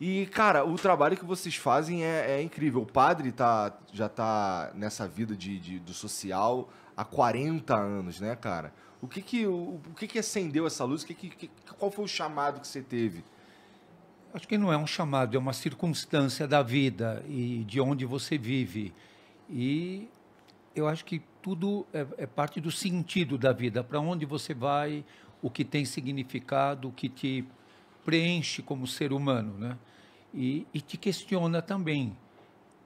E, cara, o trabalho que vocês fazem é incrível. O padre já tá nessa vida do social há 40 anos, né, cara? O que que acendeu essa luz? Qual foi o chamado que você teve? Acho que não é um chamado, é uma circunstância da vida e de onde você vive. E eu acho que tudo é parte do sentido da vida, para onde você vai, o que tem significado, o que te preenche como ser humano, né? E te questiona também,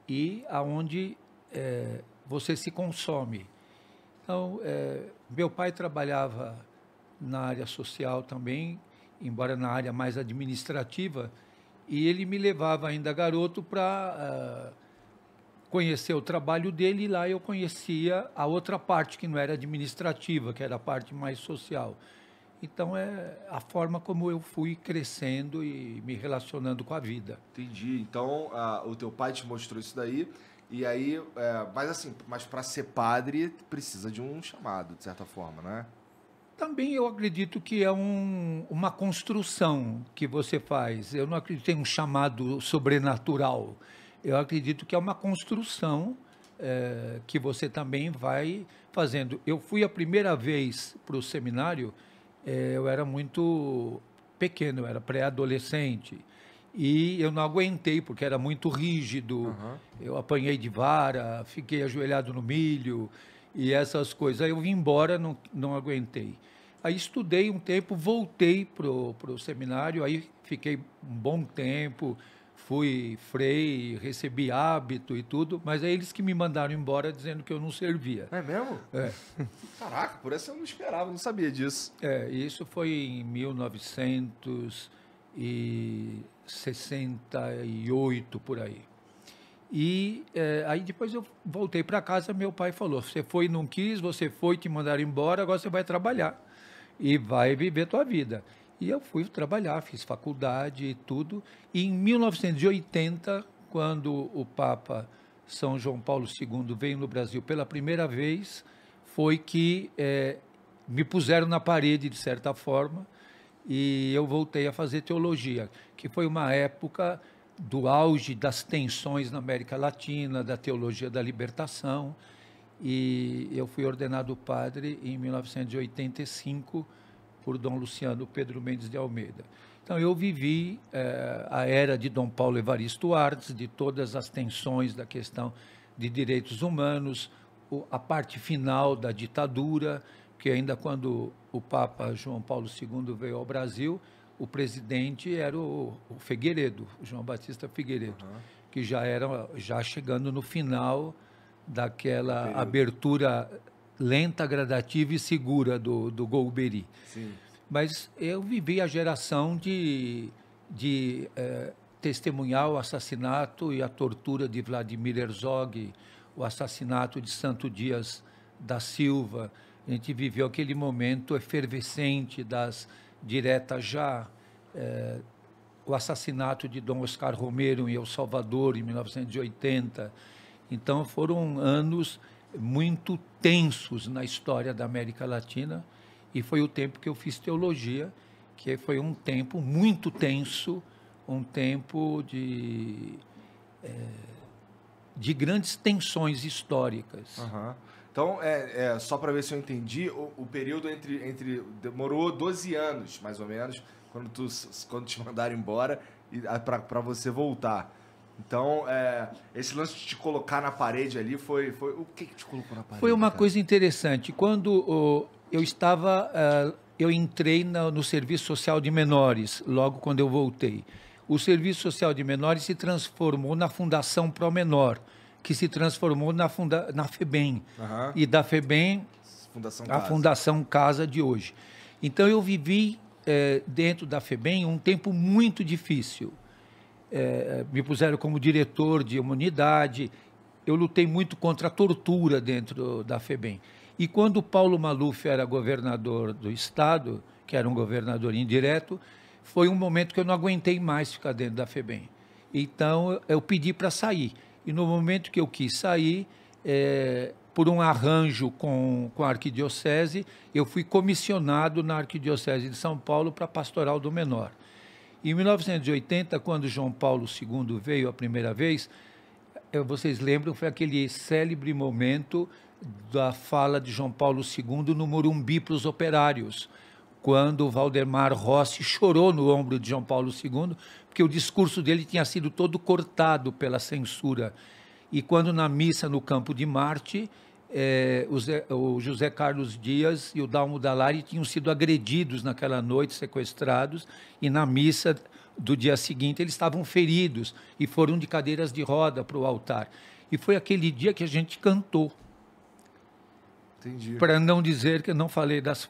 e aonde você se consome. Então, meu pai trabalhava na área social também, embora na área mais administrativa, e ele me levava ainda garoto para conhecer o trabalho dele, e lá eu conhecia a outra parte que não era administrativa, que era a parte mais social. Então, é a forma como eu fui crescendo e me relacionando com a vida. Entendi. Então, o teu pai te mostrou isso daí, e aí, mas assim, mas para ser padre precisa de um chamado, de certa forma, né? Também eu acredito que é uma construção que você faz. Eu não acredito em um chamado sobrenatural. Eu acredito que é uma construção que você também vai fazendo. Eu fui a primeira vez para o seminário, eu era muito pequeno, eu era pré-adolescente. E eu não aguentei, porque era muito rígido. Aham. Eu apanhei de vara, fiquei ajoelhado no milho e essas coisas. Aí eu vim embora, não aguentei. Aí estudei um tempo, voltei pro seminário, aí fiquei um bom tempo, fui frei, recebi hábito e tudo, mas é eles que me mandaram embora dizendo que eu não servia. É mesmo? É, Caraca, por essa eu não esperava, não sabia disso. isso foi em 1968, por aí. E aí depois eu voltei para casa, meu pai falou, você foi e não quis, você foi, te mandaram embora, agora você vai trabalhar e vai viver tua vida. E eu fui trabalhar, fiz faculdade e tudo. E em 1980, quando o Papa São João Paulo II veio no Brasil pela primeira vez, foi que me puseram na parede, de certa forma, e eu voltei a fazer teologia, que foi uma época do auge das tensões na América Latina, da teologia da libertação, e eu fui ordenado padre em 1985 por Dom Luciano Pedro Mendes de Almeida. Então eu vivi a era de Dom Paulo Evaristo Artes, de todas as tensões da questão de direitos humanos, a parte final da ditadura, que ainda quando o Papa João Paulo II veio ao Brasil, o presidente era o Figueiredo, o João Batista Figueiredo, Aham. que já era já chegando no final Do daquela período. abertura lenta, gradativa e segura do Golbery. Sim. Mas eu vivi a geração de testemunhar o assassinato e a tortura de Vladimir Herzog, o assassinato de Santo Dias da Silva. A gente viveu aquele momento efervescente das diretas já, o assassinato de Dom Oscar Romero em El Salvador, em 1980. Então, foram anos muito tensos na história da América Latina e foi o tempo que eu fiz teologia, que foi um tempo muito tenso, um tempo de grandes tensões históricas. Aham. Então, só para ver se eu entendi, o período demorou 12 anos, mais ou menos, quando te mandaram embora e para você voltar. Então, esse lance de te colocar na parede ali foi o que te colocou na Foi parede, uma cara? coisa interessante. Quando eu entrei no Serviço Social de Menores, logo quando eu voltei. O Serviço Social de Menores se transformou na Fundação Pro Menor, que se transformou na FEBEM. Aham. E da FEBEM, Fundação a Casa. Fundação Casa de hoje. Então eu vivi dentro da FEBEM um tempo muito difícil. Me puseram como diretor de uma unidade. Eu lutei muito contra a tortura dentro da FEBEM. E quando o Paulo Maluf era governador do estado, que era um governador indireto, foi um momento que eu não aguentei mais ficar dentro da FEBEM. Então eu pedi para sair. E no momento que eu quis sair, por um arranjo com a arquidiocese, eu fui comissionado na arquidiocese de São Paulo para a Pastoral do Menor. Em 1980, quando João Paulo II veio a primeira vez, vocês lembram, foi aquele célebre momento da fala de João Paulo II no Morumbi para os operários, quando Valdemar Rossi chorou no ombro de João Paulo II, porque o discurso dele tinha sido todo cortado pela censura. E quando na missa no Campo de Marte, o José Carlos Dias e o Dalmo Dallari tinham sido agredidos naquela noite, sequestrados, e na missa do dia seguinte eles estavam feridos e foram de cadeiras de roda para o altar. E foi aquele dia que a gente cantou. Para não dizer que eu não falei das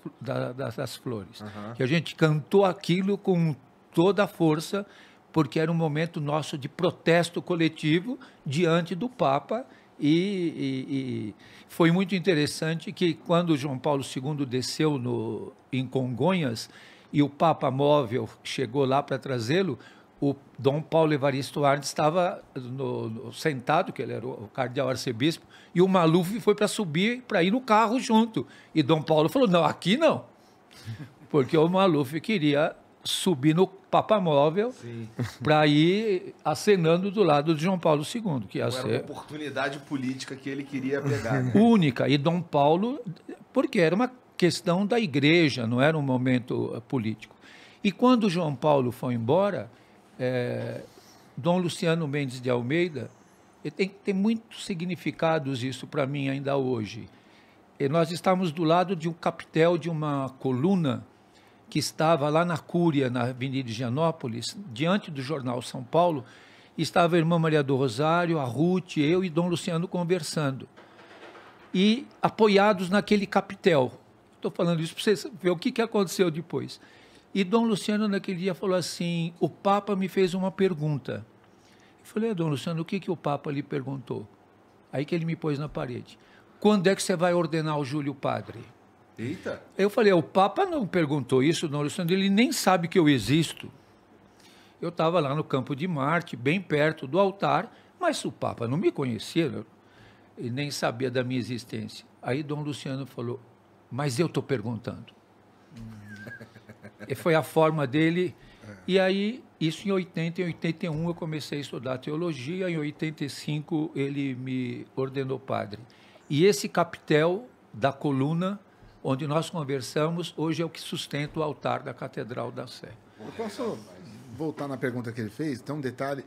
flores. Que a gente cantou aquilo com toda a força, porque era um momento nosso de protesto coletivo diante do Papa. E foi muito interessante que, quando João Paulo II desceu em Congonhas e o Papa Móvel chegou lá para trazê-lo, o Dom Paulo Evaristo Arndt estava sentado, que ele era o cardeal arcebispo, e o Maluf foi para subir, para ir no carro junto. E Dom Paulo falou, não, aqui não. Porque o Maluf queria subir no Papa Móvel para ir acenando do lado de João Paulo II. Que ia ser uma oportunidade política que ele queria pegar. Né? Única. E Dom Paulo, porque era uma questão da igreja, não era um momento político. E quando João Paulo foi embora, Dom Luciano Mendes de Almeida, tem muitos significados isso para mim ainda hoje. Nós estávamos do lado de um capitel de uma coluna que estava lá na Cúria, na Avenida de Higienópolis, diante do jornal São Paulo, estava a irmã Maria do Rosário, a Ruth, eu e Dom Luciano conversando. E apoiados naquele capitel. Estou falando isso para vocês verem o que aconteceu depois. E Dom Luciano, naquele dia, falou assim, o Papa me fez uma pergunta. Eu falei, Dom Luciano, o que o Papa lhe perguntou? Aí que ele me pôs na parede. Quando é que você vai ordenar o Júlio padre? Eita! Eu falei, o Papa não perguntou isso, Dom Luciano, ele nem sabe que eu existo. Eu estava lá no Campo de Marte, bem perto do altar, mas o Papa não me conhecia, ele nem sabia da minha existência. Aí Dom Luciano falou, mas eu estou perguntando. E foi a forma dele. E aí, isso em 80, em 81 eu comecei a estudar teologia, em 85 ele me ordenou padre. E esse capitel da coluna, onde nós conversamos, hoje é o que sustenta o altar da Catedral da Sé. Eu posso voltar na pergunta que ele fez? Tem um detalhe,